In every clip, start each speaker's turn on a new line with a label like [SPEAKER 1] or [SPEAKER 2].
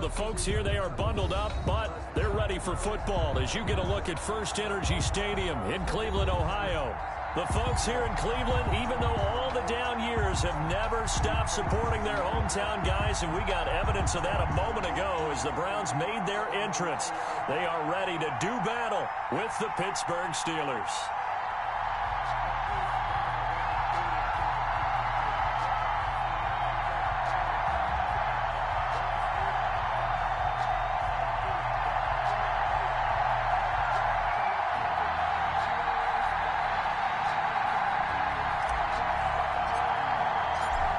[SPEAKER 1] the folks here, they are bundled up, but they're ready for football as you get a look at First Energy Stadium in Cleveland, Ohio. The folks here in Cleveland, even though all the down years, have never stopped supporting their hometown guys, and we got evidence of that a moment ago as the Browns made their entrance. They are ready to do battle with the Pittsburgh Steelers.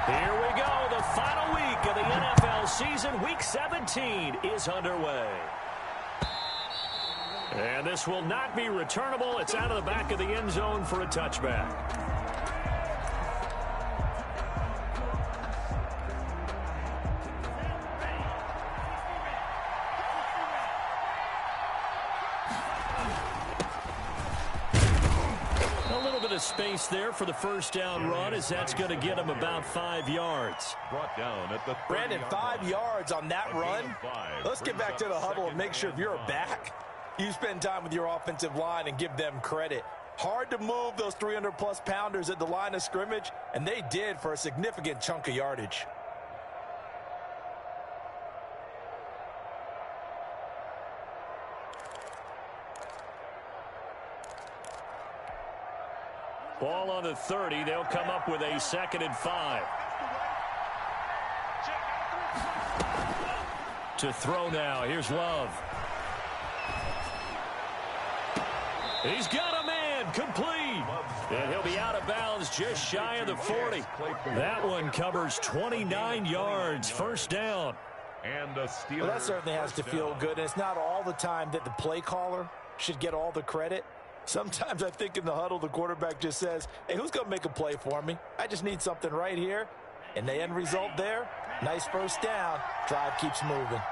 [SPEAKER 1] Here we go. The final week of the NFL season. Week 17 is underway. And this will not be returnable. It's out of the back of the end zone for a touchback. Space there for the first down run as that's going to get him about 5 yards.
[SPEAKER 2] Brought down at the
[SPEAKER 3] Brandon, 5 yards on that run. Let's get back to the huddle and make sure if you're a back, you spend time with your offensive line and give them credit. Hard to move those 300-plus pounders at the line of scrimmage, and they did for a significant chunk of yardage.
[SPEAKER 1] Ball on the 30. They'll come up with a 2nd and 5. To throw now. Here's Love. He's got a man. Complete. And he'll be out of bounds just shy of the 40. That one covers 29 yards. First down.
[SPEAKER 2] And the Steelers.
[SPEAKER 3] Well, that certainly has to feel good. And it's not all the time that the play caller should get all the credit. Sometimes I think in the huddle, the quarterback just says, hey, who's going to make a play for me? I just need something right here. And the end result there, nice first down. Drive keeps moving.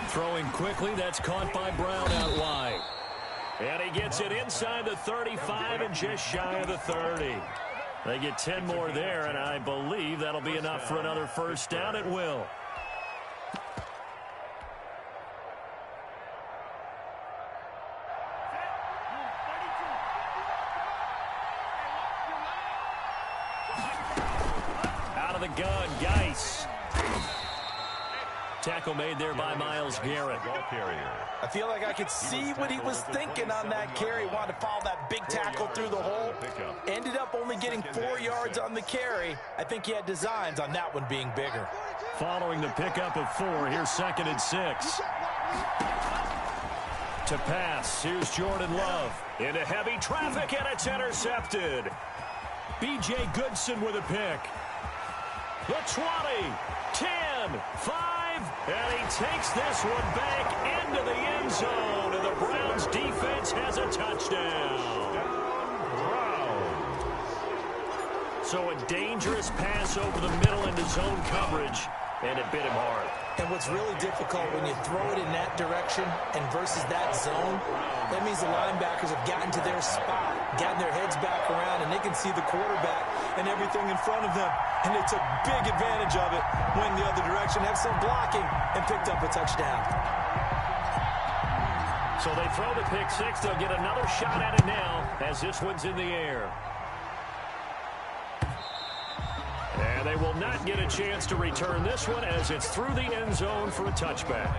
[SPEAKER 1] Throwing quickly, that's caught by Brown out wide. And he gets it inside the 35 and just shy of the 30. They get 10 more there, and I believe that'll be enough for another first down. It will. Gun, Geis. Tackle made there by Myles Garrett.
[SPEAKER 3] I feel like I could see what he was thinking on that carry. Wanted to follow that big tackle through the hole. Ended up only getting 4 yards on the carry. I think he had designs on that one being bigger.
[SPEAKER 1] Following the pickup of 4, here's 2nd and 6. To pass, here's Jordan Love. Into heavy traffic, and it's intercepted. B.J. Goodson with a pick. The 20, 10, 5, and he takes this one back into the end zone, and the Browns defense has a touchdown. So a dangerous pass over the middle into zone coverage, and it bit him hard.
[SPEAKER 3] And what's really difficult when you throw it in that direction and versus that zone, that means the linebackers have gotten to their spot, gotten their heads back around, and they can see the quarterback and everything in front of them. And they took big advantage of it, went the other direction, had some blocking, and picked up a touchdown.
[SPEAKER 1] So they throw the pick 6. They'll get another shot at it now as this one's in the air. And they will not get a chance to return this one as it's through the end zone for a touchback.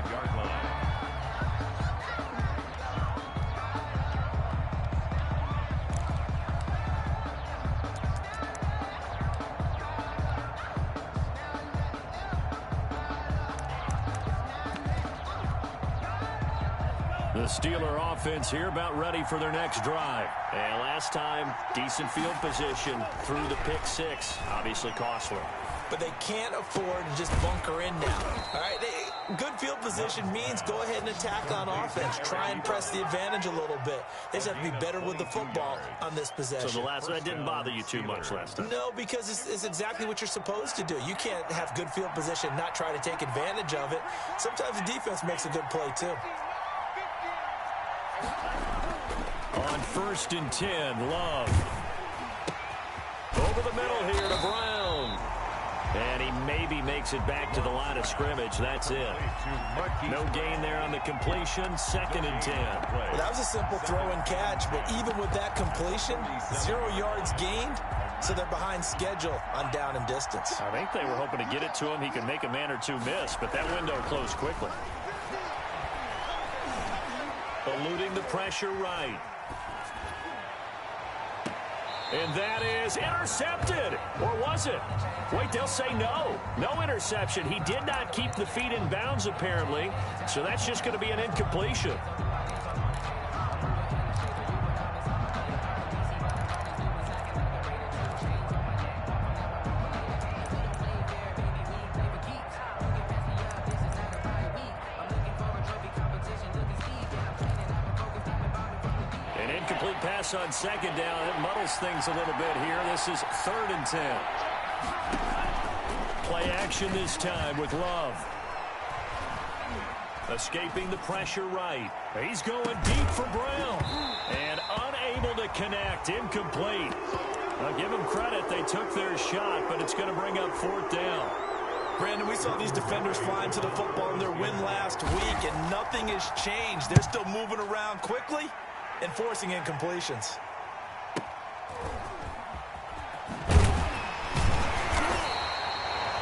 [SPEAKER 1] The Steeler offense here about ready for their next drive. And last time, decent field position through the pick 6. Obviously costly.
[SPEAKER 3] But they can't afford to just bunker in now. All right, good field position means go ahead and attack on offense. Try and press the advantage a little bit. They just have to be better with the football on this possession.
[SPEAKER 1] So the last one didn't bother you too much last time?
[SPEAKER 3] No, because it's exactly what you're supposed to do. You can't have good field position, not try to take advantage of it. Sometimes the defense makes a good play too.
[SPEAKER 1] On 1st and 10, Love. Over the middle here to Brown. And he maybe makes it back to the line of scrimmage. That's it. No gain there on the completion. 2nd and 10.
[SPEAKER 3] Well, that was a simple throw and catch, but even with that completion, 0 yards gained, so they're behind schedule on down and distance.
[SPEAKER 1] I think they were hoping to get it to him. He could make a man or two miss, but that window closed quickly. Eluding the pressure right. And that is intercepted. Or was it? Wait, they'll say no. No interception. He did not keep the feet in bounds, apparently. So that's just going to be an incompletion. Pass on 2nd down. It muddles things a little bit here. This is 3rd and 10. Play action this time with Love. Escaping the pressure right. He's going deep for Brown. And unable to connect. Incomplete. I'll give them credit. They took their shot, but it's going to bring up 4th down.
[SPEAKER 3] Brandon, we saw these defenders flying to the football in their win last week, and nothing has changed. They're still moving around quickly and forcing incompletions.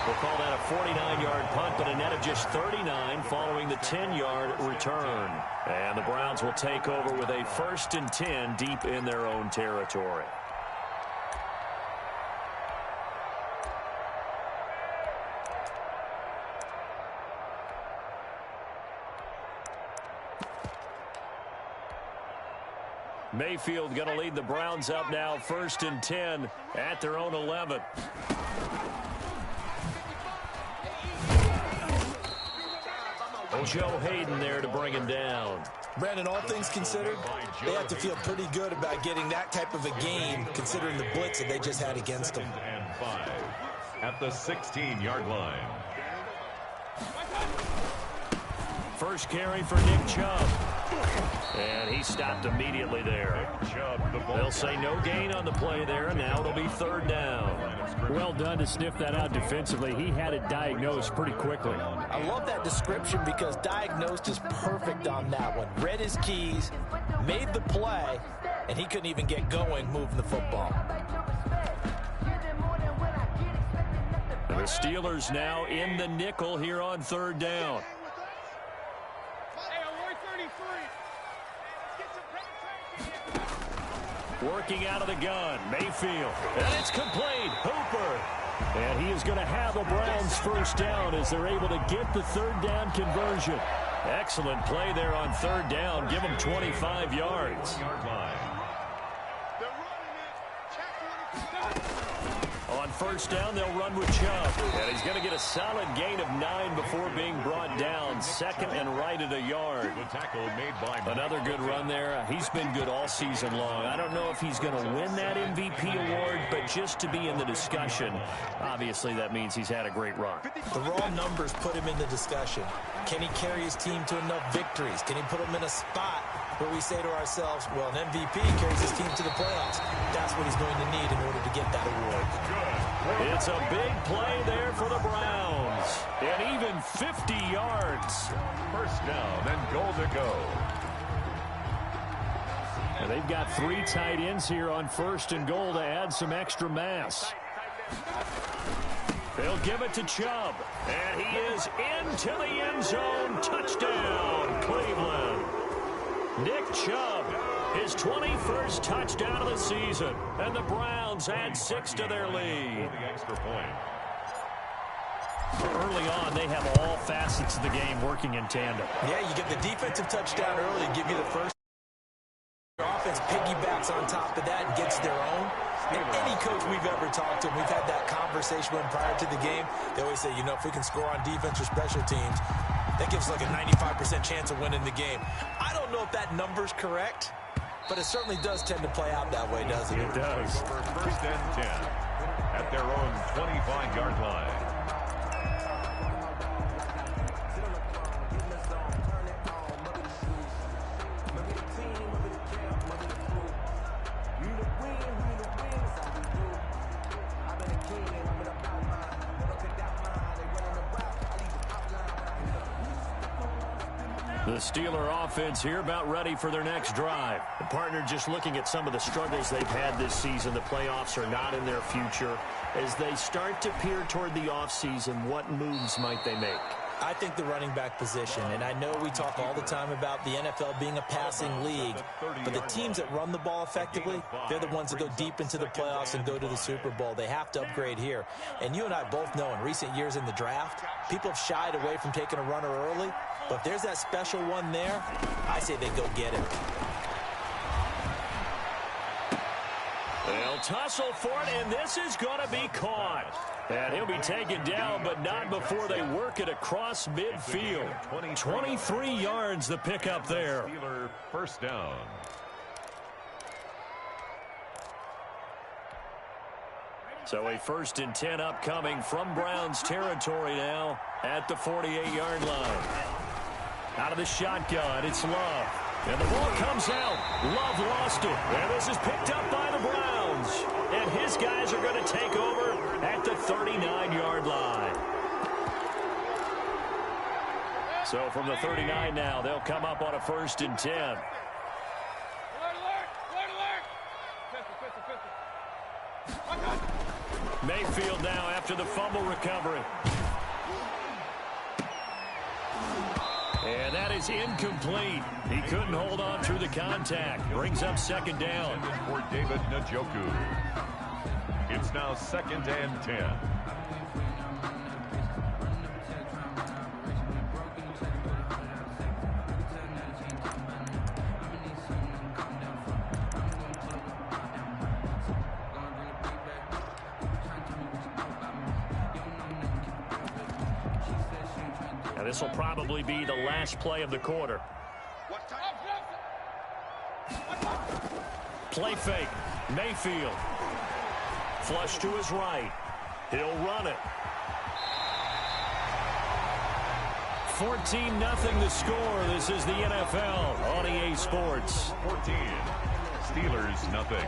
[SPEAKER 1] We'll call that a 49-yard punt, but a net of just 39 following the 10-yard return. And the Browns will take over with a 1st and 10 deep in their own territory. Mayfield going to lead the Browns up now, 1st and 10 at their own 11. Joe Hayden there to bring him down.
[SPEAKER 3] Brandon, all things considered, they have to feel pretty good about getting that type of a game, considering the blitz that they just had against them.
[SPEAKER 2] And 5 at the 16-yard line.
[SPEAKER 1] First carry for Nick Chubb. And he stopped immediately there. They'll say no gain on the play there, and now it'll be 3rd down.
[SPEAKER 4] Well done to sniff that out defensively. He had it diagnosed pretty quickly.
[SPEAKER 3] I love that description because diagnosed is perfect on that one. Read his keys, made the play, and he couldn't even get going moving the football.
[SPEAKER 1] The Steelers now in the nickel here on 3rd down. Working out of the gun, Mayfield. And it's complete. Hooper. And he is going to have the Browns 1st down as they're able to get the 3rd down conversion. Excellent play there on 3rd down. Give them 25 yards. On 1st down, they'll run with Chubb. And he's going to get a solid gain of 9 before being brought down. 2nd and right at a yard. Another good run there. He's been good all season long. I don't know if he's going to win that MVP award, but just to be in the discussion, obviously that means he's had a great run.
[SPEAKER 3] The raw numbers put him in the discussion. Can he carry his team to enough victories? Can he put them in a spot where we say to ourselves, well, an MVP carries his team to the playoffs. That's what he's going to need in order to get that award.
[SPEAKER 1] It's a big play there for the Browns. And even 50 yards.
[SPEAKER 2] 1st down and goal to go.
[SPEAKER 4] And they've got 3 tight ends here on 1st and goal to add some extra mass.
[SPEAKER 1] They'll give it to Chubb. And he is into the end zone. Touchdown, Cleveland. Nick Chubb, his 21st touchdown of the season. And the Browns add 6 to their lead. Early on, they have all facets of the game working in tandem.
[SPEAKER 3] Yeah, you get the defensive touchdown early, give you the first. Your offense piggybacks on top of that and gets their own. And any coach we've ever talked to, we've had that conversation with them prior to the game. They always say, you know, if we can score on defense or special teams, that gives like a 95% chance of winning the game. I don't know if that number's correct, but it certainly does tend to play out that way, doesn't it?
[SPEAKER 1] It does.
[SPEAKER 2] Over 1st and 10 at their own 25-yard line.
[SPEAKER 1] The Steeler offense here about ready for their next drive.
[SPEAKER 4] The partner, just looking at some of the struggles they've had this season, the playoffs are not in their future. As they start to peer toward the offseason, what moves might they make?
[SPEAKER 3] I think the running back position, and I know we talk all the time about the NFL being a passing league, but the teams that run the ball effectively, they're the ones that go deep into the playoffs and go to the Super Bowl. They have to upgrade here. And you and I both know in recent years in the draft, people have shied away from taking a runner early, but if there's that special one there, I say they go get it.
[SPEAKER 1] They'll tussle for it, and this is going to be caught. And he'll be taken down, but not before they work it across midfield. 23 yards the pickup there.
[SPEAKER 2] Steeler first down.
[SPEAKER 1] So a 1st and 10 upcoming from Browns territory now at the 48-yard line. Out of the shotgun, it's Love. And the ball comes out. Love lost it. And this is picked up by the Browns. And his guys are going to take over at the 39-yard line. So from the 39 now, they'll come up on a 1st and 10. Mayfield now after the fumble recovery. And that is incomplete. He couldn't hold on through the contact. Brings up 2nd down.
[SPEAKER 2] For David Njoku. It's now 2nd and 10.
[SPEAKER 1] This will probably be the last play of the quarter. Play fake. Mayfield. Flush to his right. He'll run it. 14-0 the score. This is the NFL on EA Sports.
[SPEAKER 2] 14. Steelers nothing.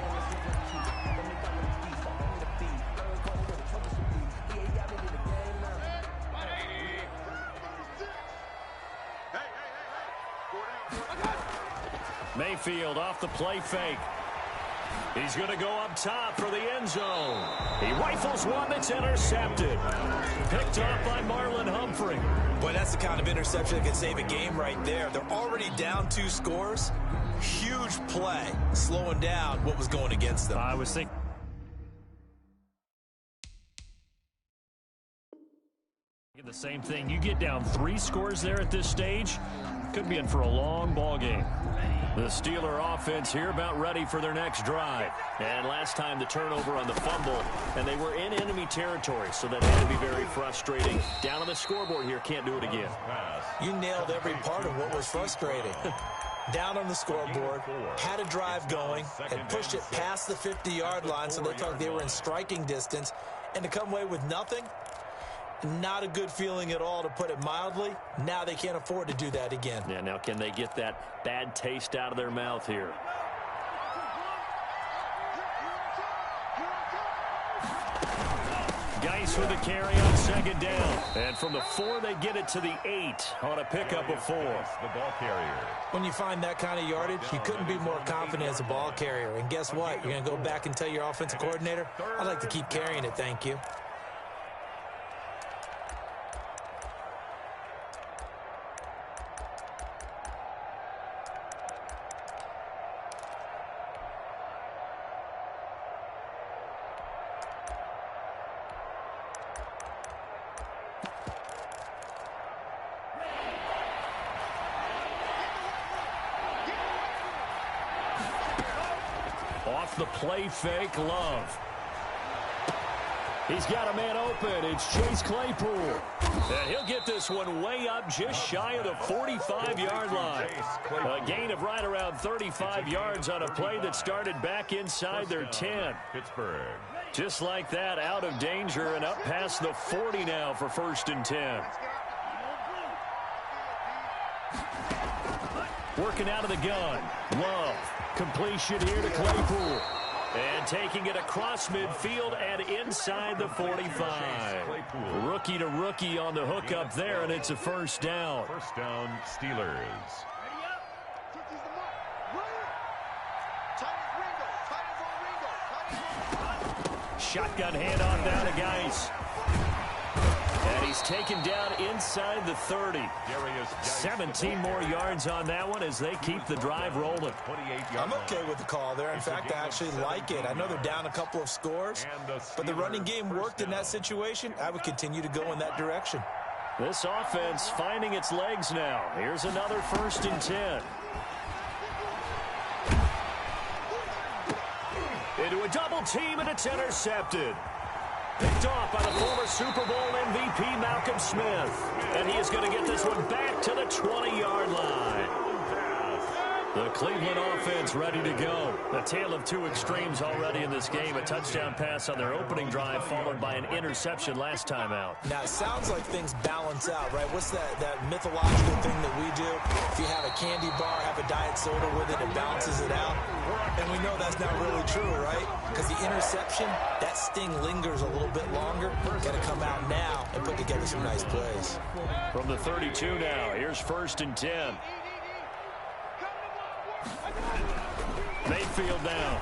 [SPEAKER 1] Mayfield off the play fake. He's going to go up top for the end zone. He rifles one that's intercepted. Picked off by Marlon Humphrey.
[SPEAKER 3] Boy, that's the kind of interception that can save a game right there. They're already down 2 scores. Huge play, slowing down what was going against them.
[SPEAKER 1] I was thinking the same thing. You get down 3 scores there at this stage, could be in for a long ball game. The Steeler offense here about ready for their next drive. And last time the turnover on the fumble, and they were in enemy territory, so that had to be very frustrating. Down on the scoreboard here, can't do it again.
[SPEAKER 3] You nailed every part of what was frustrating. Down on the scoreboard, had a drive going, and pushed it past the 50-yard line so they felt they were in striking distance, and to come away with nothing, not a good feeling at all, to put it mildly. Now they can't afford to do that again.
[SPEAKER 1] Yeah, now can they get that bad taste out of their mouth here? Geis with a carry on 2nd down. And from the 4, they get it to the 8 on a pickup of 4.
[SPEAKER 2] The ball carrier.
[SPEAKER 3] When you find that kind of yardage, you couldn't be more confident as a ball carrier. And guess what? You're going to go back and tell your offensive coordinator, I'd like to keep carrying it, thank you.
[SPEAKER 1] Off the play fake, Love. He's got a man open. It's Chase Claypool. And he'll get this one way up just shy of the 45-yard line. A gain of right around 35 yards on a play that started back inside their 10.
[SPEAKER 2] Pittsburgh.
[SPEAKER 1] Just like that, out of danger and up past the 40 now for 1st and 10. Working out of the gun. Love. Completion here to Claypool. And taking it across midfield and inside the 45. Rookie to rookie on the hook up there, and it's a first down.
[SPEAKER 2] First down, Steelers.
[SPEAKER 1] Shotgun handoff down to Geis. And he's taken down inside the 30. 17 more yards on that one as they keep the drive rolling.
[SPEAKER 3] I'm okay with the call there. In fact, I actually like it. I know they're down a couple of scores, but the running game worked in that situation. I would continue to go in that direction.
[SPEAKER 1] This offense finding its legs now. Here's another 1st and 10. Into a double team, and it's intercepted. Picked off by the former Super Bowl MVP Malcolm Smith. And he is going to get this one back to the 20-yard line. The Cleveland offense ready to go. A tale of two extremes already in this game. A touchdown pass on their opening drive followed by an interception last time out.
[SPEAKER 3] Now, it sounds like things balance out, right? What's that mythological thing that we do? If you have a candy bar, have a diet soda with it, it balances it out. And we know that's not really true, right? Because the interception, that sting lingers a little bit longer. Got to come out now and put together some nice plays.
[SPEAKER 1] From the 32 now, here's 1st and 10. Mayfield down.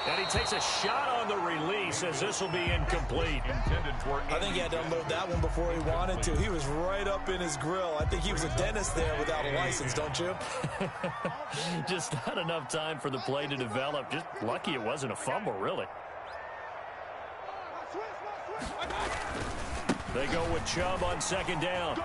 [SPEAKER 1] And he takes a shot on the release as this will be incomplete.
[SPEAKER 3] I think he had to unload that one before he wanted to. He was right up in his grill. I think he was a dentist there without a license, don't you?
[SPEAKER 1] Just not enough time for the play to develop. Just lucky it wasn't a fumble, really. They go with Chubb on 2nd down.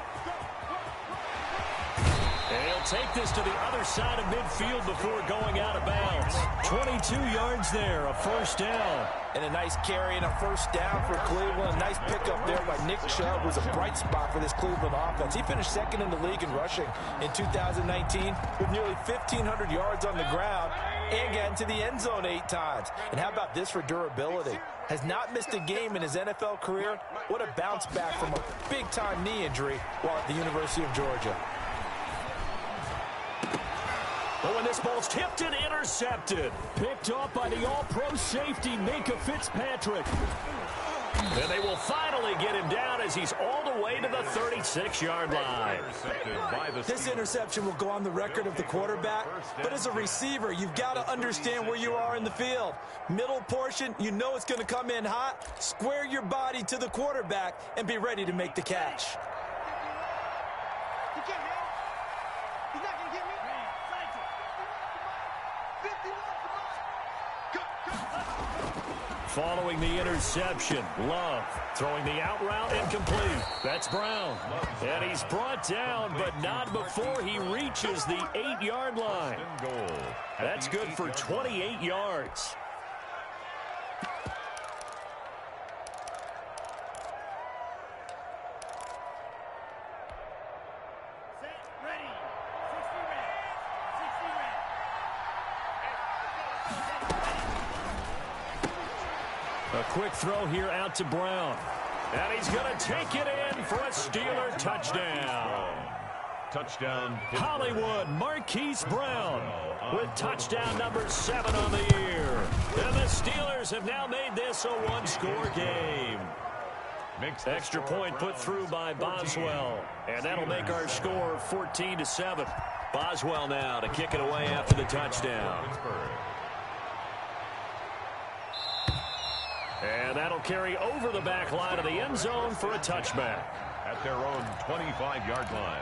[SPEAKER 1] And he'll take this to the other side of midfield before going out of bounds. 22 yards there, a 1st down.
[SPEAKER 3] And a nice carry and a 1st down for Cleveland. A nice pickup there by Nick Chubb, who's a bright spot for this Cleveland offense. He finished 2nd in the league in rushing in 2019 with nearly 1,500 yards on the ground and got into the end zone 8 times. And how about this for durability? Has not missed a game in his NFL career. What a bounce back from a big-time knee injury while at the University of Georgia.
[SPEAKER 1] Oh, and this ball's tipped and intercepted. Picked off by the all-pro safety, Minkah Fitzpatrick. And they will finally get him down as he's all the way to the 36-yard line.
[SPEAKER 3] This interception will go on the record of the quarterback, but as a receiver, you've got to understand where you are in the field. Middle portion, you know it's going to come in hot. Square your body to the quarterback and be ready to make the catch.
[SPEAKER 1] Following the interception, Love throwing the out route incomplete. That's Brown. And he's brought down, but not before he reaches the 8-yard line. That's good for 28 yards. A quick throw here out to Brown. And he's going to take it in for a Steeler touchdown.
[SPEAKER 2] Touchdown.
[SPEAKER 1] Hollywood Marquise Brown with touchdown number 7 on the year. And the Steelers have now made this a one-score game. Extra point put through by Boswell. And that'll make our score 14-7. Boswell now to kick it away after the touchdown. And that'll carry over the back line of the end zone for a touchback.
[SPEAKER 2] At their own 25-yard line.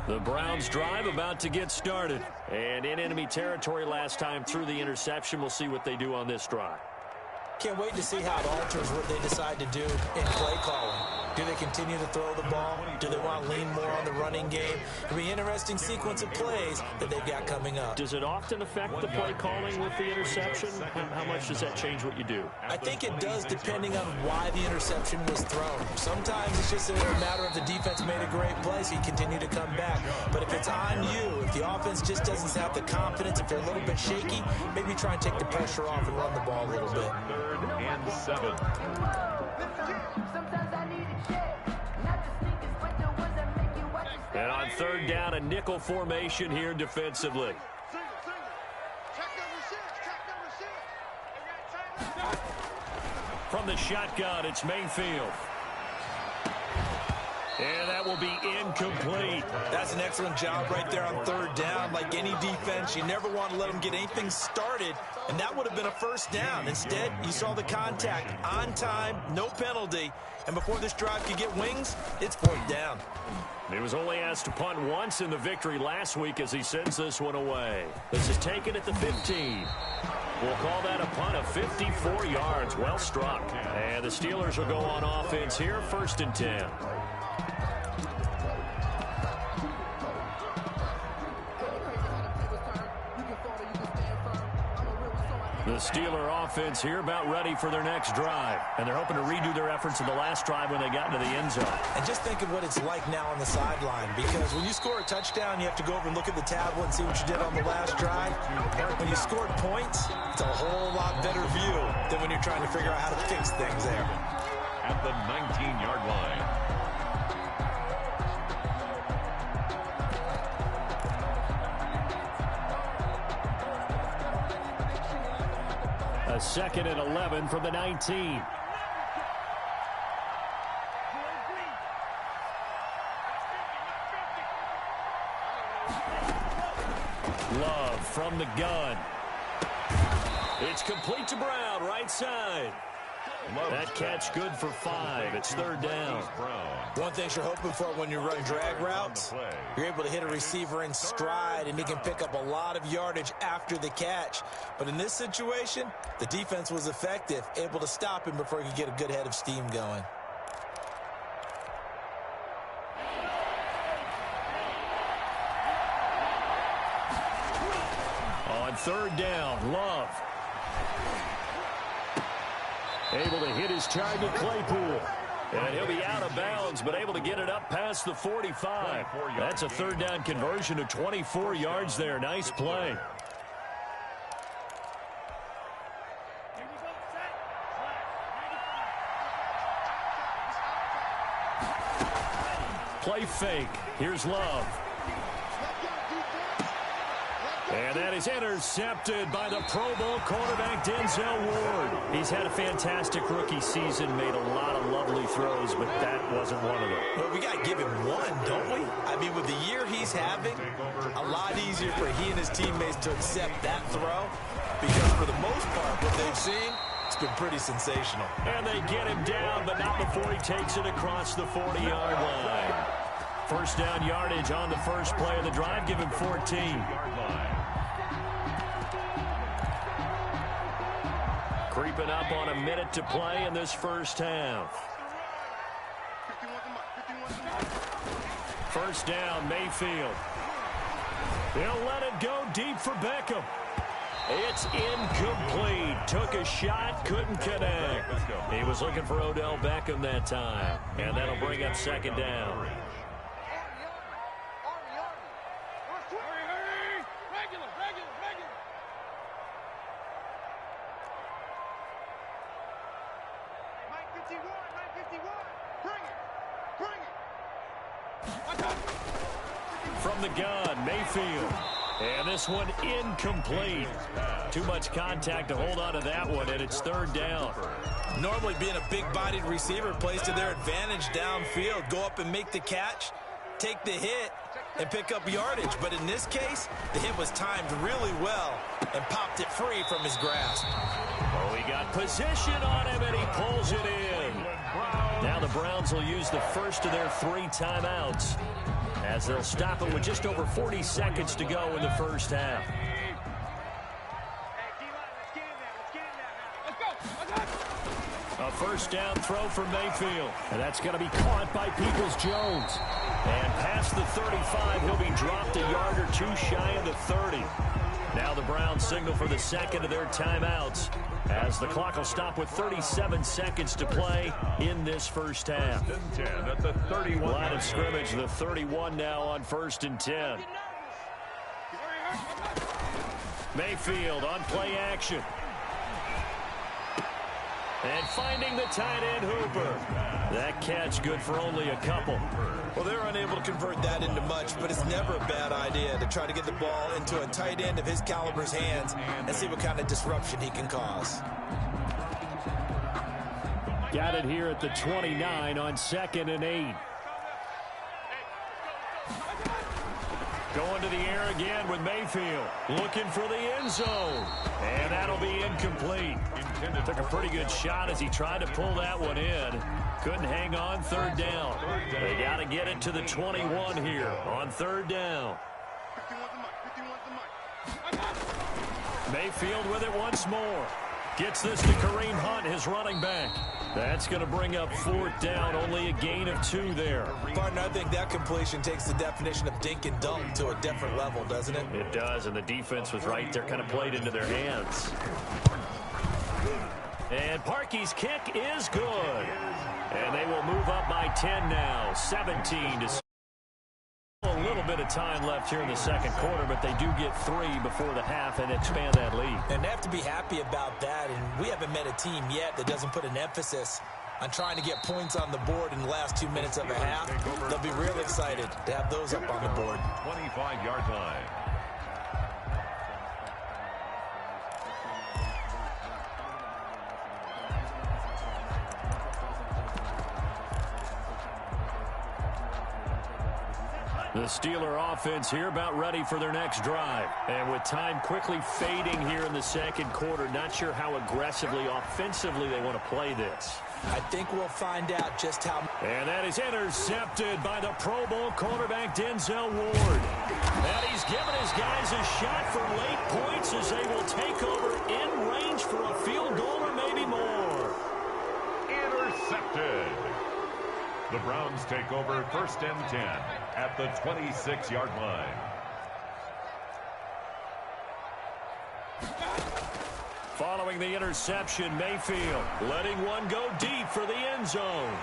[SPEAKER 1] The Browns drive about to get started. And in enemy territory last time through the interception. We'll see what they do on this drive.
[SPEAKER 3] Can't wait to see how it alters what they decide to do in play calling. Do they continue to throw the ball? Do they want to lean more on the running game? It'll be an interesting sequence of plays that they've got coming up.
[SPEAKER 1] Does it often affect the play calling with the interception? How much does that change what you do?
[SPEAKER 3] I think it does depending on why the interception was thrown. Sometimes it's just a matter of the defense made a great play, so you continue to come back. But if it's on you, if the offense just doesn't have the confidence, if they're a little bit shaky, maybe try and take the pressure off and run the ball a little bit.
[SPEAKER 2] 3rd and 7.
[SPEAKER 1] And on On third down, a nickel formation here defensively. From the shotgun, it's Mayfield. And that will be incomplete.
[SPEAKER 3] That's an excellent job right there on third down. Like any defense, you never want to let them get anything started, and that would have been a first down. Instead, you saw the contact on time, no penalty, and before this drive could get wings, it's fourth down.
[SPEAKER 1] He was only asked to punt once in the victory last week as he sends this one away. This is taken at the 15. We'll call that a punt of 54 yards. Well struck. And the Steelers will go on offense here, 1st and 10. The Steeler offense here about ready for their next drive. And they're hoping to redo their efforts in the last drive when they got into the end zone.
[SPEAKER 3] And just think of what it's like now on the sideline, because when you score a touchdown, you have to go over and look at the tablet and see what you did on the last drive. When you scored points, it's a whole lot better view than when you're trying to figure out how to fix things there.
[SPEAKER 2] At the 19-yard line.
[SPEAKER 1] A 2nd and 11 from the 19. Love from the gun. It's complete to Brown, right side. That catch good for 5. It's 3rd down.
[SPEAKER 3] One thing you're hoping for when you run drag routes, you're able to hit a receiver in stride, and he can pick up a lot of yardage after the catch. But in this situation, the defense was effective, able to stop him before he could get a good head of steam going.
[SPEAKER 1] On 3rd down, Love. Able to hit his target, Claypool. And he'll be out of bounds, but able to get it up past the 45. That's a 3rd down conversion of 24 yards there. Nice play. Play fake. Here's Love. And that is intercepted by the Pro Bowl cornerback, Denzel Ward. He's had a fantastic rookie season, made a lot of lovely throws, but that wasn't one of them.
[SPEAKER 3] Well, we got to give him one, don't we? I mean, with the year he's having, a lot easier for he and his teammates to accept that throw, because for the most part, what they've seen, it's been pretty sensational.
[SPEAKER 1] And they get him down, but not before he takes it across the 40-yard line. 1st down yardage on the first play of the drive, give him 14. Creeping up on a minute to play in this first half. 1st down, Mayfield. He'll let it go deep for Beckham. It's incomplete. Took a shot, couldn't connect. He was looking for Odell Beckham that time. And that'll bring up 2nd down. From the gun, Mayfield. And this one incomplete. Too much contact to hold on to that one, and it's 3rd down.
[SPEAKER 3] Normally being a big-bodied receiver plays to their advantage downfield. Go up and make the catch, take the hit, and pick up yardage. But in this case, the hit was timed really well and popped it free from his grasp.
[SPEAKER 1] Oh, he got position on him, and he pulls it in. Now the Browns will use the first of their 3 timeouts, as they'll stop it with just over 40 seconds to go in the first half. A 1st down throw for Mayfield. And that's going to be caught by Peoples-Jones. And past the 35, he'll be dropped a yard or 2 shy of the 30. Now the Browns signal for the 2nd of their timeouts, as the clock will stop with 37 seconds to play in this first half.
[SPEAKER 2] At the 31.
[SPEAKER 1] Line of scrimmage, the 31 now on 1st and 10. Mayfield on play action. And finding the tight end, Hooper. That catch good for only a couple.
[SPEAKER 3] Well, they're unable to convert that into much, but it's never a bad idea to try to get the ball into a tight end of his caliber's hands and see what kind of disruption he can cause.
[SPEAKER 1] Got it here at the 29 on 2nd and 8. Going to the air again with Mayfield. Looking for the end zone. And that'll be incomplete. Took a pretty good shot as he tried to pull that one in. Couldn't hang on 3rd down. They got to get it to the 21 here on 3rd down. Mayfield with it once more. Gets this to Kareem Hunt, his running back. That's going to bring up 4th down, only a gain of 2 there.
[SPEAKER 3] Partner, I think that completion takes the definition of dink and dunk to a different level, doesn't it?
[SPEAKER 1] It does, and the defense was right there, kind of played into their hands. And Parkey's kick is good. And they will move up by 10 now, 17 to 6. A little bit of time left here in the 2nd quarter, but they do get 3 before the half and expand that lead.
[SPEAKER 3] And they have to be happy about that, and we haven't met a team yet that doesn't put an emphasis on trying to get points on the board in the last 2 minutes of a half. They'll be real excited to have those up on the board.
[SPEAKER 2] 25-yard line.
[SPEAKER 1] The Steeler offense here about ready for their next drive. And with time quickly fading here in the 2nd quarter, not sure how aggressively, offensively they want to play this.
[SPEAKER 3] I think we'll find out just how.
[SPEAKER 1] And that is intercepted by the Pro Bowl cornerback Denzel Ward. And he's given his guys a shot for late points as they will take over in range for a field goal or maybe more.
[SPEAKER 2] Intercepted. The Browns take over 1st and 10 at the 26-yard line.
[SPEAKER 1] Following the interception, Mayfield letting one go deep for the end zone.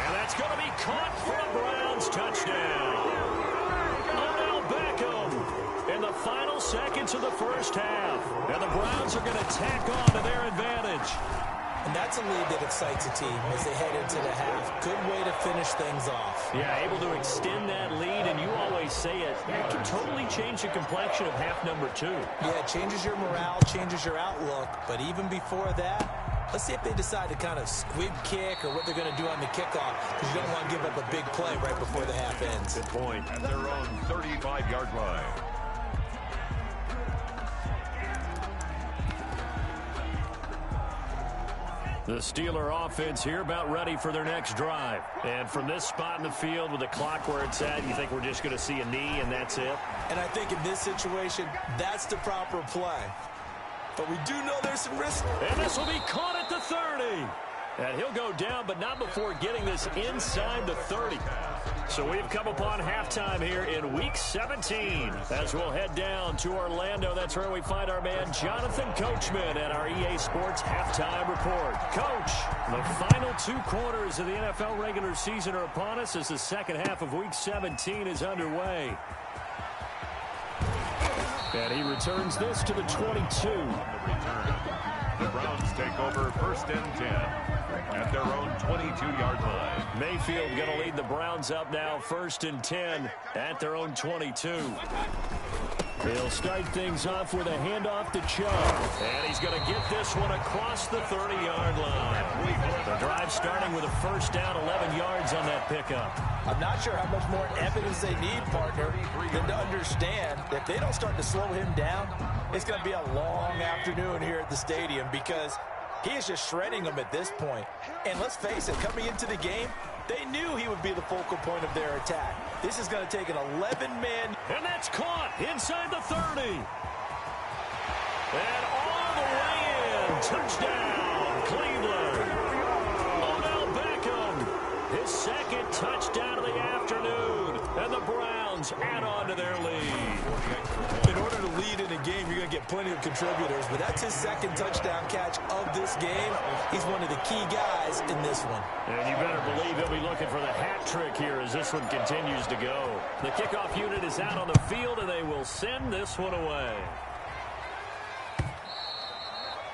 [SPEAKER 1] And that's going to be caught for a Browns touchdown. Odell Beckham in the final seconds of the 1st half. And the Browns are going to tack on to their advantage.
[SPEAKER 3] And that's a lead that excites a team as they head into the half. Good way to finish things off.
[SPEAKER 1] Yeah, able to extend that lead, and you always say it can totally change the complexion of half number 2.
[SPEAKER 3] Yeah, it changes your morale, changes your outlook. But even before that, let's see if they decide to kind of squib kick or what they're going to do on the kickoff, because you don't want to give up a big play right before the half ends.
[SPEAKER 1] Good point.
[SPEAKER 2] At their own 35-yard line.
[SPEAKER 1] The Steeler offense here about ready for their next drive. And from this spot in the field with the clock where it's at, you think we're just going to see a knee and that's it?
[SPEAKER 3] And I think in this situation, that's the proper play. But we do know there's some risk.
[SPEAKER 1] And this will be caught at the 30. And he'll go down, but not before getting this inside the 30. So we've come upon halftime here in Week 17. As we'll head down to Orlando, that's where we find our man Jonathan Coachman at our EA Sports Halftime Report. Coach, the final 2 quarters of the NFL regular season are upon us as the 2nd half of Week 17 is underway. And he returns this to the 22.
[SPEAKER 2] The Browns take over 1st and 10 at their own 22-yard line.
[SPEAKER 1] Mayfield going to lead the Browns up now, 1st and 10 at their own 22. He'll start things off with a handoff to Chubb. And he's going to get this one across the 30-yard line. The drive starting with a 1st down, 11 yards on that pickup.
[SPEAKER 3] I'm not sure how much more evidence they need, partner, than to understand that if they don't start to slow him down, it's going to be a long afternoon here at the stadium because he is just shredding them at this point. And let's face it, coming into the game, they knew he would be the focal point of their attack. This is going to take an 11-man.
[SPEAKER 1] And that's caught inside the 30. And all the way in. Touchdown, Cleveland. Odell Beckham, his 2nd touchdown of the afternoon. And the Browns add on to their lead.
[SPEAKER 3] In order to lead in a game, you're going to get plenty of contributors, but that's his 2nd touchdown catch of this game. He's one of the key guys in this one.
[SPEAKER 1] And you better believe he'll be looking for the hat trick here as this one continues to go. The kickoff unit is out on the field, and they will send this one away.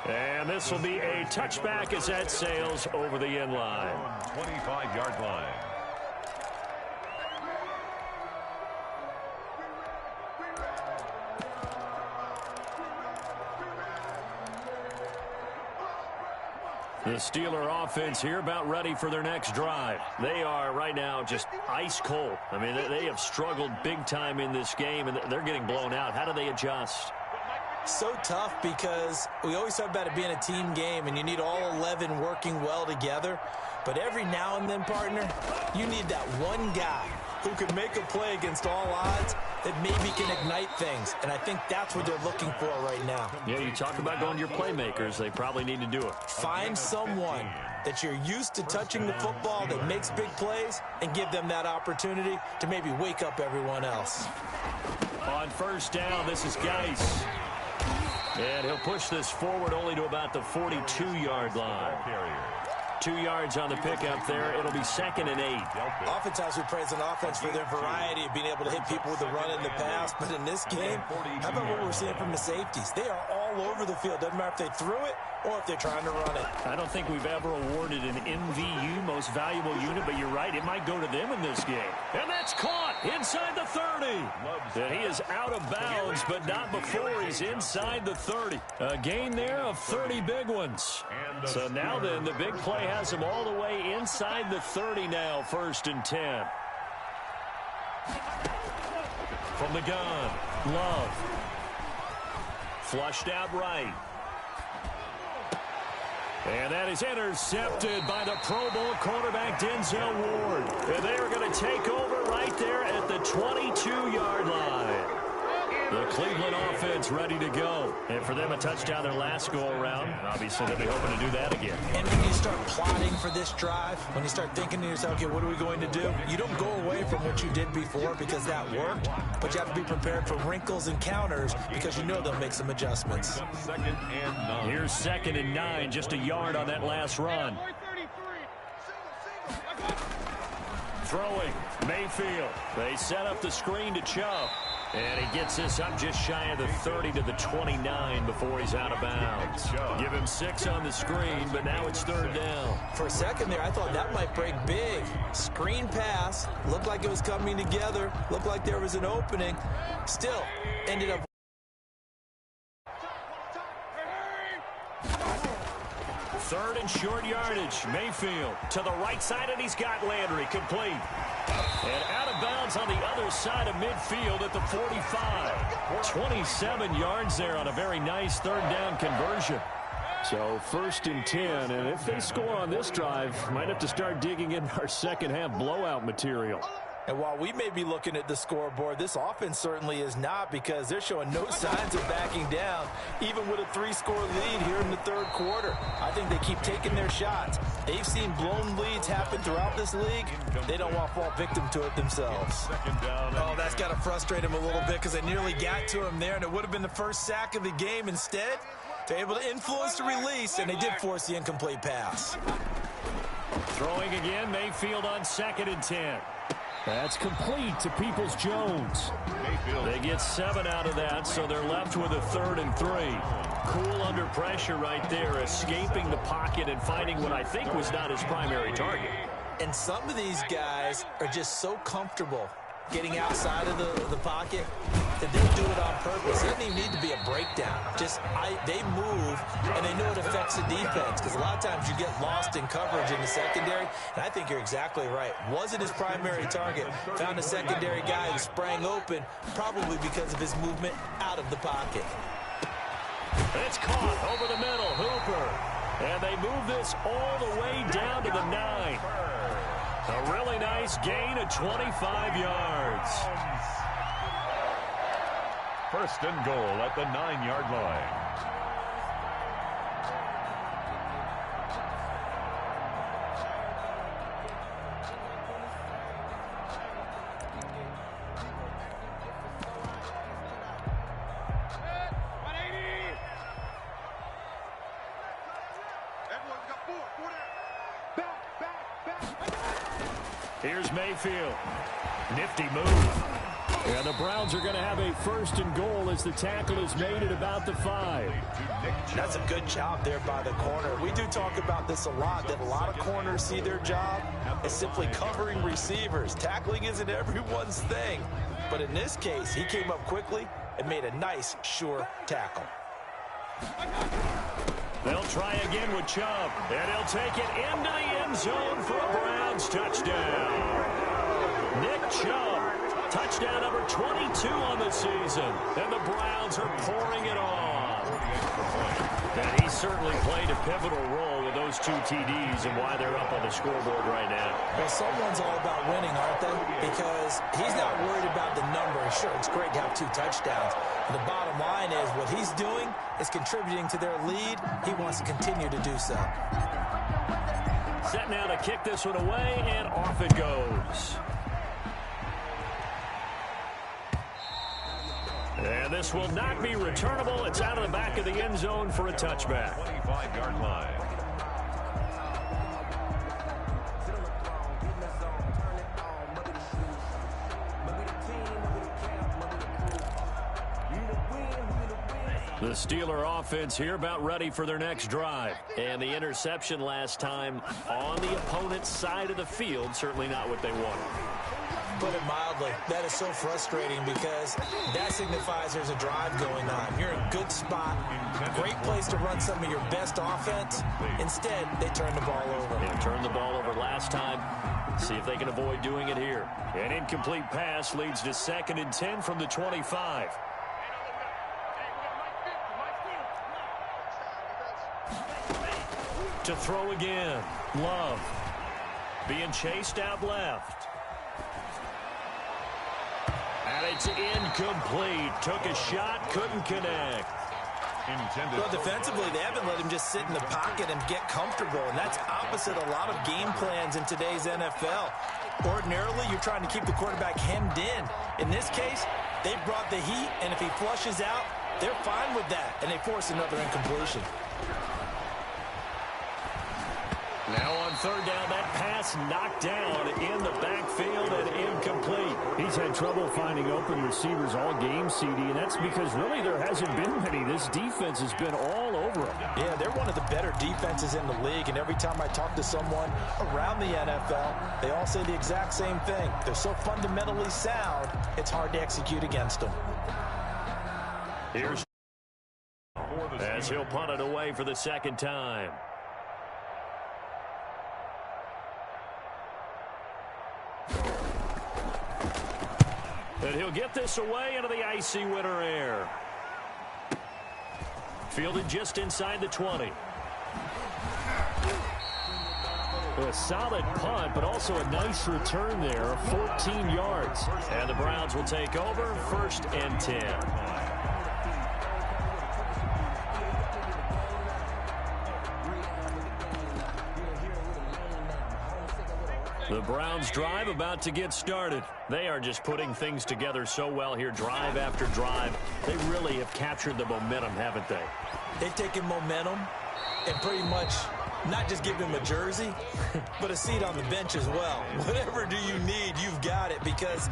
[SPEAKER 1] And this this will be a touchback as that sails over the end line.
[SPEAKER 2] 25-yard line.
[SPEAKER 1] The Steeler offense here about ready for their next drive. They are right now just ice cold. I mean, they have struggled big time in this game, and they're getting blown out. How do they adjust?
[SPEAKER 3] So tough because we always talk about it being a team game, and you need all 11 working well together. But every now and then, partner, you need that one guy who can make a play against all odds that maybe can ignite things. And I think that's what they're looking for right now.
[SPEAKER 1] Yeah, you talk about going to your playmakers. They probably need to do it.
[SPEAKER 3] Find someone that you're used to touching the football that makes big plays and give them that opportunity to maybe wake up everyone else.
[SPEAKER 1] On first down, this is Geis. And he'll push this forward only to about the 42-yard line. 2 yards on the pickup there. It'll be 2nd and 8.
[SPEAKER 3] Oftentimes we praise an offense for their variety of being able to hit people with the run and the pass. But in this game, how about what we're seeing from the safeties? They are all over the field. Doesn't matter if they threw it or if they're trying to run it.
[SPEAKER 1] I don't think we've ever awarded an MVU, most valuable unit, but you're right, it might go to them in this game. And that's caught inside the 30. And he is out of bounds, but not before he's inside the 30. A gain there of 30 big ones. So now then, the big play has him all the way inside the 30 now, 1st and 10. From the gun, Love. Flushed out right. And that is intercepted by the Pro Bowl quarterback Denzel Ward. And they are going to take over right there at the 22-yard line. The Cleveland offense ready to go. And for them, a touchdown their last go-around. Obviously, they'll be hoping to do that again.
[SPEAKER 3] And when you start plotting for this drive, when you start thinking to yourself, okay, what are we going to do? You don't go away from what you did before because that worked, but you have to be prepared for wrinkles and counters because you know they'll make some adjustments.
[SPEAKER 2] 2nd and 9.
[SPEAKER 1] Here's 2nd and 9, just a yard on that last run. Throwing, Mayfield. They set up the screen to Chubb. And he gets this up just shy of the 30 to the 29 before he's out of bounds. Give him 6 on the screen, but now it's 3rd down.
[SPEAKER 3] For a second there, I thought that might break big. Screen pass, looked like it was coming together, looked like there was an opening. Still, ended up.
[SPEAKER 1] Third and short yardage. Mayfield to the right side, and he's got Landry complete. And out of bounds on the other side of midfield at the 45. 27 yards there on a very nice 3rd down conversion. So 1st and 10, and if they score on this drive, might have to start digging in our second half blowout material.
[SPEAKER 3] And while we may be looking at the scoreboard, this offense certainly is not because they're showing no signs of backing down, even with a 3-score lead here in the 3rd quarter. I think they keep taking their shots. They've seen blown leads happen throughout this league. They don't want to fall victim to it themselves. Oh, that's got to frustrate them a little bit because they nearly got to him there, and it would have been the first sack of the game. Instead, they're able to influence the release, and they did force the incomplete pass.
[SPEAKER 1] Throwing again, Mayfield on 2nd and 10. That's complete to Peoples-Jones. They get 7 out of that, so they're left with a 3rd and 3. Cool under pressure right there, escaping the pocket and finding what I think was not his primary target.
[SPEAKER 3] And some of these guys are just so comfortable getting outside of the pocket that they'll do it on purpose. It doesn't even need to be a breakdown. They move, and they know it affects the defense because a lot of times you get lost in coverage in the secondary, and I think you're exactly right. Wasn't his primary target. Found a secondary guy who sprang open, probably because of his movement out of the pocket.
[SPEAKER 1] It's caught over the middle, Hooper. And they move this all the way down to the 9. A really nice gain of 25 yards.
[SPEAKER 2] 1st and goal at the 9-yard line.
[SPEAKER 1] Here's Mayfield. Nifty move. And the Browns are going to have a 1st and goal as the tackle is made at about the 5.
[SPEAKER 3] That's a good job there by the corner. We do talk about this a lot, that a lot of corners see their job as simply covering receivers. Tackling isn't everyone's thing. But in this case, he came up quickly and made a nice, sure tackle.
[SPEAKER 1] They'll try again with Chubb, and he'll take it into the end zone for a Browns touchdown. Nick Chubb, touchdown number 22 on the season, and the Browns are pouring it on. And he certainly played a pivotal role with those 2 TDs and why they're up on the scoreboard right now.
[SPEAKER 3] Well, someone's all about winning, aren't they? Because he's not worried about the number. Sure, it's great to have 2 touchdowns. But the bottom line is what he's doing is contributing to their lead. He wants to continue to do so.
[SPEAKER 1] Set now to kick this one away, and off it goes. And this will not be returnable. It's out of the back of the end zone for a touchback.
[SPEAKER 2] 25-yard line.
[SPEAKER 1] The Steeler offense here about ready for their next drive. And the interception last time on the opponent's side of the field, certainly not what they wanted.
[SPEAKER 3] Put it mildly, that is so frustrating because that signifies there's a drive going on. You're in a good spot, great place to run some of your best offense. Instead, they turn the ball over.
[SPEAKER 1] They turned the ball over last time. See if they can avoid doing it here. An incomplete pass leads to 2nd and 10 from the 25. To throw again. Love. Being chased out left. And it's incomplete. Took a shot, couldn't connect.
[SPEAKER 3] Well, defensively, they haven't let him just sit in the pocket and get comfortable, and that's opposite a lot of game plans in today's NFL. Ordinarily, you're trying to keep the quarterback hemmed in. In this case, they brought the heat, and if he flushes out, they're fine with that, and they force another incompletion.
[SPEAKER 1] Now on 3rd down, that pass knocked down in the backfield and incomplete.
[SPEAKER 5] He's had trouble finding open receivers all game, CD, and that's because really there hasn't been many. This defense has been all over him.
[SPEAKER 3] Yeah, they're one of the better defenses in the league, and every time I talk to someone around the NFL, they all say the exact same thing. They're so fundamentally sound, it's hard to execute against them.
[SPEAKER 1] Here's as he'll punt it away for the 2nd time. And he'll get this away into the icy winter air. Fielded just inside the 20. A solid punt, but also a nice return there of 14 yards. And the Browns will take over 1st and 10. The Browns drive about to get started. They are just putting things together so well here, drive after drive. They really have captured the momentum, haven't they?
[SPEAKER 3] They've taken momentum and pretty much not just given him a jersey, but a seat on the bench as well. Whatever do you need, you've got it, because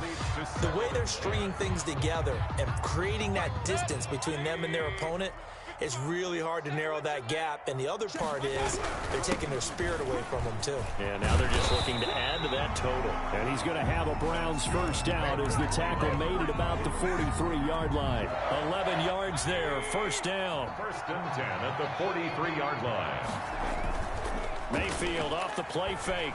[SPEAKER 3] the way they're stringing things together and creating that distance between them and their opponent, it's really hard to narrow that gap. And the other part is they're taking their spirit away from them, too.
[SPEAKER 1] Yeah, now they're just looking to add to that total.
[SPEAKER 5] And he's going to have a Browns 1st down as the tackle made at about the 43-yard line.
[SPEAKER 1] 11 yards there, 1st down.
[SPEAKER 2] 1st and 10 at the 43-yard line.
[SPEAKER 1] Mayfield off the play fake.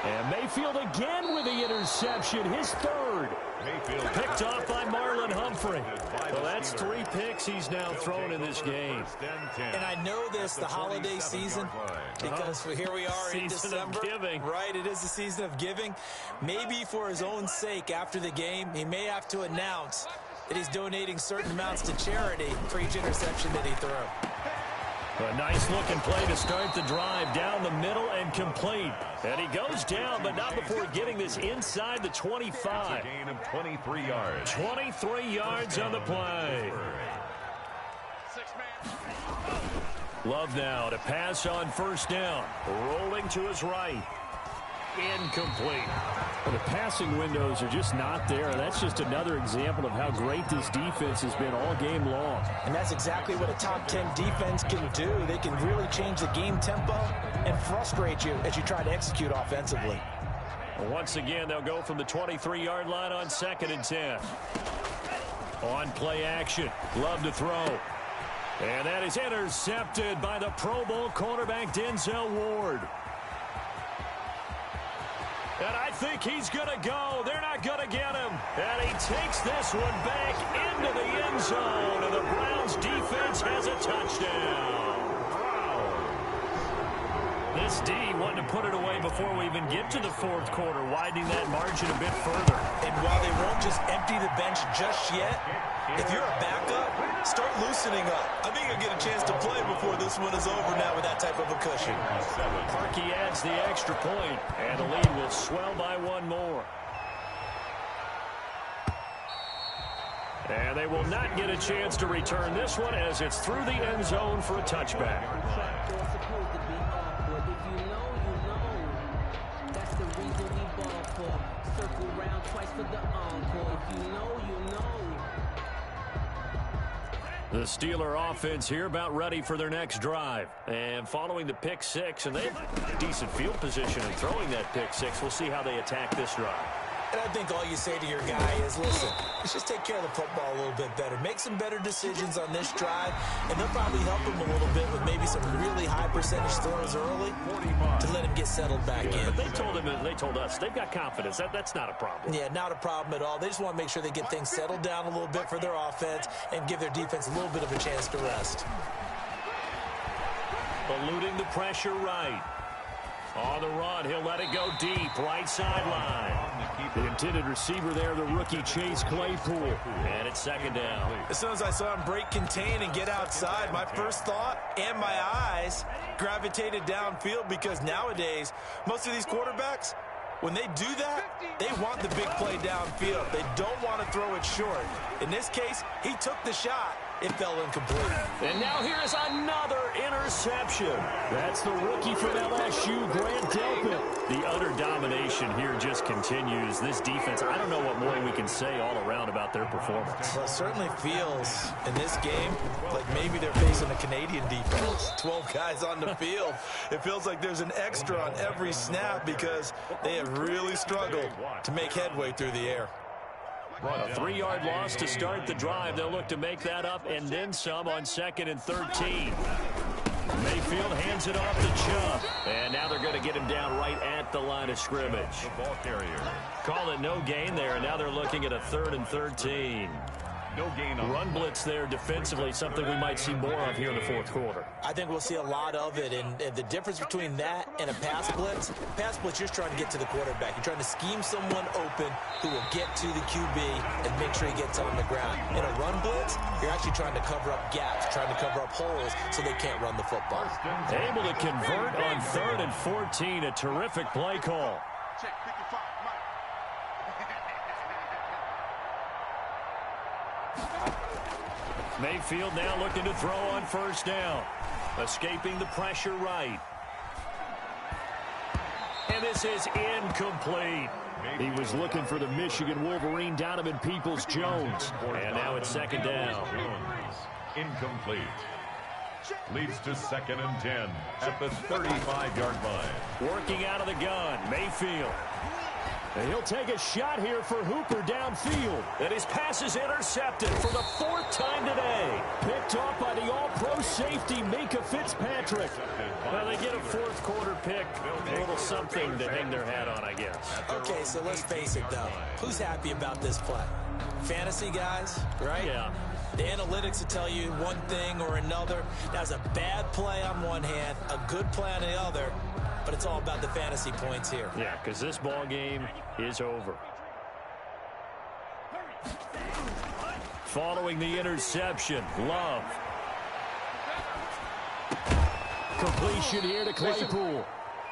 [SPEAKER 5] And Mayfield again with the interception, his 3rd.
[SPEAKER 2] Mayfield
[SPEAKER 1] Picked off by Marlon Humphrey. Well, that's 3 picks he's now thrown in this game.
[SPEAKER 3] And I know this, the holiday season, because here we are in December.
[SPEAKER 1] Season of giving.
[SPEAKER 3] Right, it is the season of giving. Maybe for his own sake after the game, he may have to announce that he's donating certain amounts to charity for each interception that he threw.
[SPEAKER 1] A nice-looking play to start the drive down the middle and complete. And he goes down, but not before getting this inside the 25.
[SPEAKER 2] Gain of 23 yards.
[SPEAKER 1] 23 yards on the play. Love now to pass on 1st down. Rolling to his right.
[SPEAKER 4] incomplete.
[SPEAKER 5] Well, the passing windows are just not there. That's just another example of how great this defense has been all game long.
[SPEAKER 3] And that's exactly what a top 10 defense can do. They can really change the game tempo and frustrate you as you try to execute offensively.
[SPEAKER 1] Once again, they'll go from the 23-yard line on 2nd and 10. On play action, Love to throw. And that is intercepted by the Pro Bowl cornerback Denzel Ward. And I think he's going to go. They're not going to get him. And he takes this one back into the end zone. And the Browns defense has a touchdown. This D wanting to put it away before we even get to the 4th quarter, widening that margin a bit further.
[SPEAKER 3] And while they won't just empty the bench just yet, if you're a backup, start loosening up. I think you'll get a chance to play before this one is over now with that type of a cushion.
[SPEAKER 1] Parkey adds the extra point, and the lead will swell by one more. And they will not get a chance to return this one as it's through the end zone for a touchback. The Steeler offense here about ready for their next drive. And following the pick six, and they have decent field position in throwing that pick six. We'll see how they attack this drive.
[SPEAKER 3] And I think all you say to your guy is, listen, let's just take care of the football a little bit better. Make some better decisions on this drive, and they'll probably help him a little bit with maybe some really high percentage throws early to let him get settled back in.
[SPEAKER 1] But they told him, and they told us, they've got confidence. That's not a problem.
[SPEAKER 3] Yeah, not a problem at all. They just want to make sure they get things settled down a little bit for their offense and give their defense a little bit of a chance to rest.
[SPEAKER 1] Eluding the pressure right. On the run, he'll let it go deep, right sideline.
[SPEAKER 5] The intended receiver there, the rookie Chase Claypool.
[SPEAKER 1] And it's 2nd down.
[SPEAKER 3] As soon as I saw him break contain and get outside, my first thought and my eyes gravitated downfield, because nowadays, most of these quarterbacks, when they do that, they want the big play downfield. They don't want to throw it short. In this case, he took the shot. It fell incomplete.
[SPEAKER 1] And now here is another interception.
[SPEAKER 5] That's the rookie from LSU, Grant Delpit.
[SPEAKER 1] The utter domination here just continues. This defense, I don't know what more we can say all around about their performance.
[SPEAKER 3] Well, it certainly feels in this game like maybe they're facing a Canadian defense. 12 guys on the field. It feels like there's an extra on every snap because they have really struggled to make headway through the air.
[SPEAKER 1] A 3-yard loss to start the drive. They'll look to make that up and then some on 2nd and 13. Mayfield hands it off to Chubb. And now they're going to get him down right at the line of scrimmage.
[SPEAKER 2] The ball carrier.
[SPEAKER 1] Call it no gain there, and now they're looking at a 3rd and 13.
[SPEAKER 2] No gain on
[SPEAKER 1] Run blitz there defensively, something we might see more of here in the 4th quarter.
[SPEAKER 3] I think we'll see a lot of it, and the difference between that and a pass blitz, you're just trying to get to the quarterback. You're trying to scheme someone open who will get to the QB and make sure he gets on the ground. In a run blitz, you're actually trying to cover up gaps, trying to cover up holes so they can't run the football.
[SPEAKER 1] Able to convert on 3rd and 14, a terrific play call. Mayfield now looking to throw on 1st down. Escaping the pressure right. And this is incomplete.
[SPEAKER 5] He was looking for the Michigan Wolverine, Donovan Peoples-Jones.
[SPEAKER 1] And now it's 2nd down.
[SPEAKER 2] Incomplete. Leads to 2nd and 10 at the 35-yard line.
[SPEAKER 1] Working out of the gun, Mayfield.
[SPEAKER 5] And he'll take a shot here for Hooper downfield.
[SPEAKER 1] And his pass is intercepted for the 4th time today.
[SPEAKER 5] Picked off by the all-pro safety, Minka Fitzpatrick.
[SPEAKER 1] Well, they get a 4th quarter pick. A little something to hang their hat on, I guess.
[SPEAKER 3] Okay, so let's face it, though. Who's happy about this play? Fantasy guys, right?
[SPEAKER 1] Yeah.
[SPEAKER 3] The analytics will tell you one thing or another. That's a bad play on one hand, a good play on the other. But it's all about the fantasy points here.
[SPEAKER 1] Yeah, because this ball game is over. Following the interception, Love.
[SPEAKER 5] Completion here to Claypool.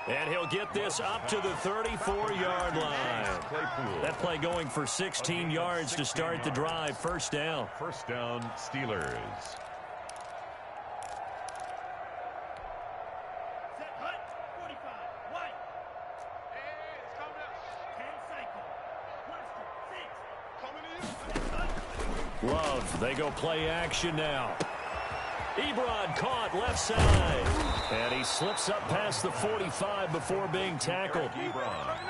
[SPEAKER 1] And he'll get this up to the 34-yard line. That play going for 16 yards to start the drive. 1st down.
[SPEAKER 2] 1st down, Steelers.
[SPEAKER 1] Love. They go play action now. Ebron caught left side. And he slips up past the 45 before being tackled.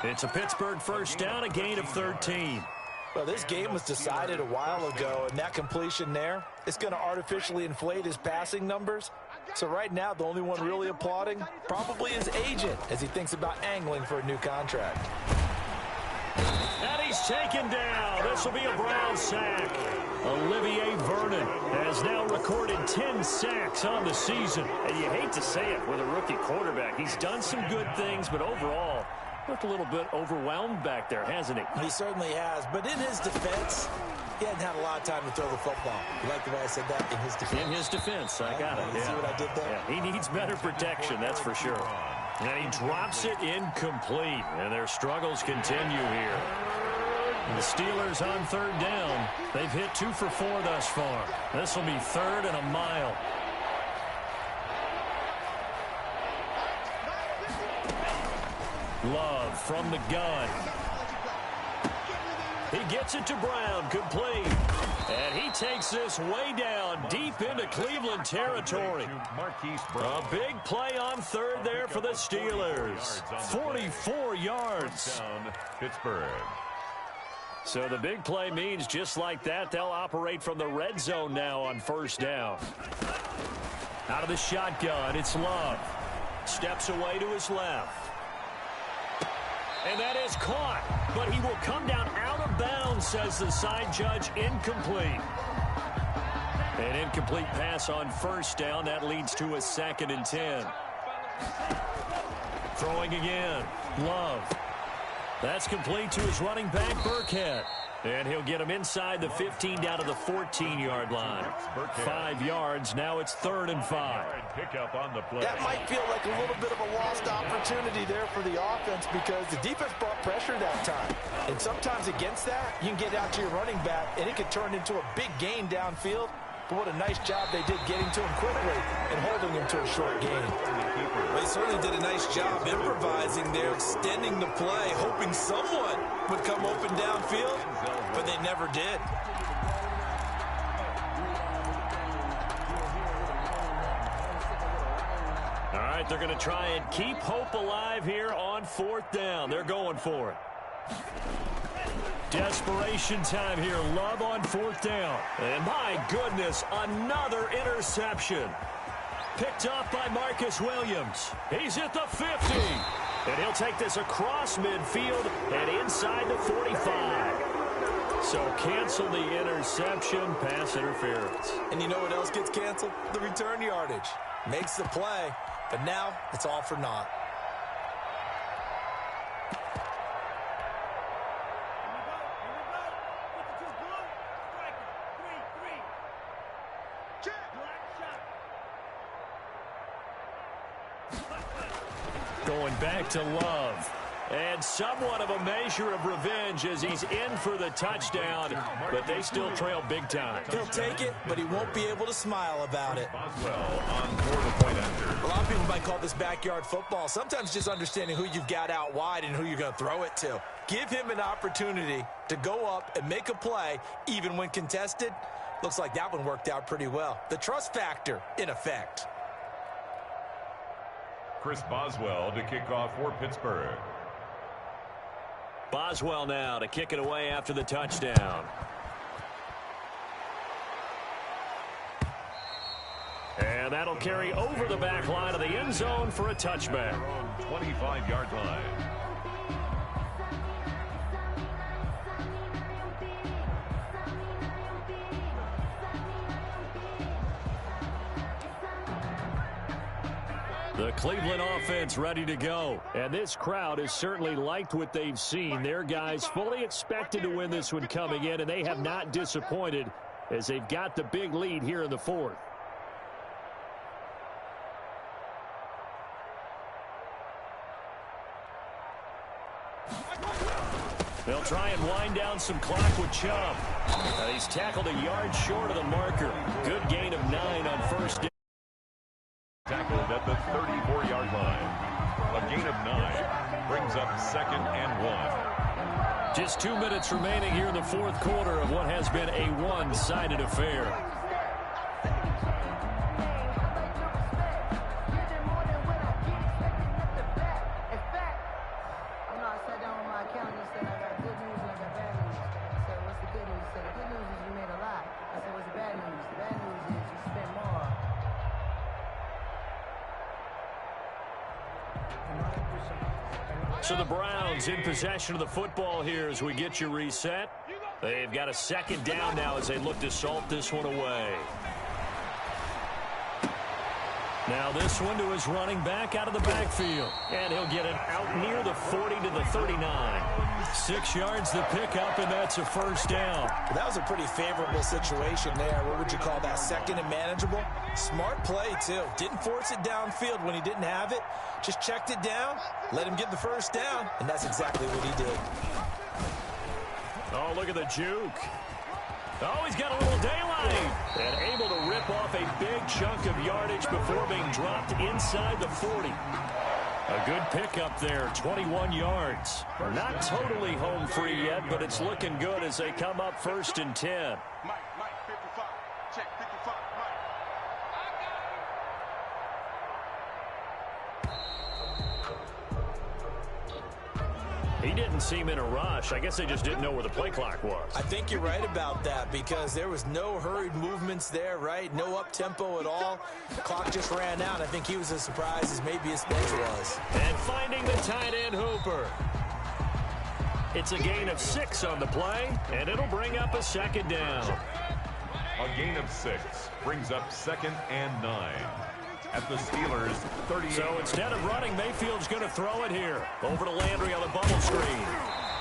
[SPEAKER 1] It's a Pittsburgh first down, a gain of 13.
[SPEAKER 3] Well, this game was decided a while ago, and that completion there is going to artificially inflate his passing numbers. So right now, the only one really applauding probably his agent as he thinks about angling for a new contract.
[SPEAKER 1] And he's taken down. This will be a Brown sack. Olivier Vernon has now recorded 10 sacks on the season.
[SPEAKER 5] And you hate to say it with a rookie quarterback. He's done some good things, but overall, looked a little bit overwhelmed back there, hasn't he?
[SPEAKER 3] He certainly has. But in his defense, he hadn't had a lot of time to throw the football. You like the way I said that? In his defense.
[SPEAKER 1] In his defense, I got it.
[SPEAKER 3] You see what I did there?
[SPEAKER 1] Yeah, he needs better protection, that's for sure. And he drops it incomplete. And their struggles continue here. The Steelers on third down. They've hit 2 for 4 thus far. This will be 3rd and a mile. Love from the gun. He gets it to Brown, complete. And he takes this way down, deep into Cleveland territory. A big play on third there for the Steelers. 44 yards.
[SPEAKER 2] Pittsburgh.
[SPEAKER 1] So the big play means just like that, they'll operate from the red zone now on first down. Out of the shotgun, it's Love. Steps away to his left. And that is caught, but he will come down out of bounds, says the side judge. Incomplete. An incomplete pass on first down. That leads to a 2nd and 10. Throwing again. Love. That's complete to his running back, Burkhead. And he'll get him inside the 15 down to the 14-yard line. 5 yards. Now it's 3rd and 5.
[SPEAKER 2] Pick up on the play.
[SPEAKER 3] That might feel like a little bit of a lost opportunity there for the offense because the defense brought pressure that time. And sometimes against that, you can get out to your running back, and it can turn into a big gain downfield. But what a nice job they did getting to him quickly and holding him to a short gain. They certainly did a nice job improvising there, extending the play, hoping someone would come open downfield, but they never did.
[SPEAKER 1] All right, they're going to try and keep hope alive here on 4th down. They're going for it. Desperation time here. Love on 4th down. And my goodness, another interception. Picked off by Marcus Williams. He's at the 50. And he'll take this across midfield and inside the 45. So cancel the interception, pass interference.
[SPEAKER 3] And you know what else gets canceled? The return yardage. Makes the play, but now it's all for naught.
[SPEAKER 1] Going back to Love. And somewhat of a measure of revenge as he's in for the touchdown, but they still trail big time.
[SPEAKER 3] He'll take it, but he won't be able to smile about it.
[SPEAKER 2] Boswell on for the point after.
[SPEAKER 3] A lot of people might call this backyard football. Sometimes just understanding who you've got out wide and who you're going to throw it to. Give him an opportunity to go up and make a play, even when contested. Looks like that one worked out pretty well. The trust factor in effect.
[SPEAKER 2] Chris Boswell to kick off for Pittsburgh.
[SPEAKER 1] Boswell now to kick it away after the touchdown. And that'll carry over the back line of the end zone for a touchback.
[SPEAKER 2] 25-yard line.
[SPEAKER 1] The Cleveland offense ready to go. And this crowd has certainly liked what they've seen. Their guys fully expected to win this one coming in, and they have not disappointed as they've got the big lead here in the 4th. They'll try and wind down some clock with Chubb. He's tackled a yard short of the marker. Good gain of 9 on first down.
[SPEAKER 2] Tackled at the 34-yard line. A gain of 9 brings up 2nd and 1.
[SPEAKER 1] Just 2 minutes remaining here in the fourth quarter of what has been a one-sided affair. So the Browns in possession of the football here as we get you reset. They've got a second down now as they look to salt this one away. Now this one to his running back out of the backfield. And he'll get it out near the 40 to the 39. 6 yards the pickup, and that's a first down.
[SPEAKER 3] That was a pretty favorable situation there. What would you call that? Second and manageable? Smart play, too. Didn't force it downfield when he didn't have it. Just checked it down, let him get the first down, and that's exactly what he did.
[SPEAKER 1] Oh, look at the juke. Oh, he's got a little daylight. And able to rip off a big chunk of yardage before being dropped inside the 40. A good pickup there, 21 yards. Not totally home free yet, but it's looking good as they come up first and 10.
[SPEAKER 6] Mike, 55. Check 55, Mike.
[SPEAKER 1] He didn't seem in a rush. I guess they just didn't know where the play clock was.
[SPEAKER 3] I think you're right about that because there was no hurried movements there, right? No up-tempo at all. The clock just ran out. I think he was as surprised as maybe his bench was.
[SPEAKER 1] And finding the tight end Hooper. It's a gain of 6 on the play, and it'll bring up a second down.
[SPEAKER 2] A gain of 6 brings up 2nd and 9. At the Steelers' 38.
[SPEAKER 1] So instead of running, Mayfield's going to throw it here. Over to Landry on the bubble screen.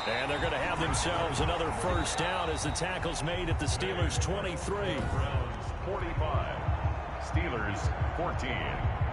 [SPEAKER 1] And they're going to have themselves another first down as the tackle's made at the Steelers' 23.
[SPEAKER 2] Browns 45. Steelers 14.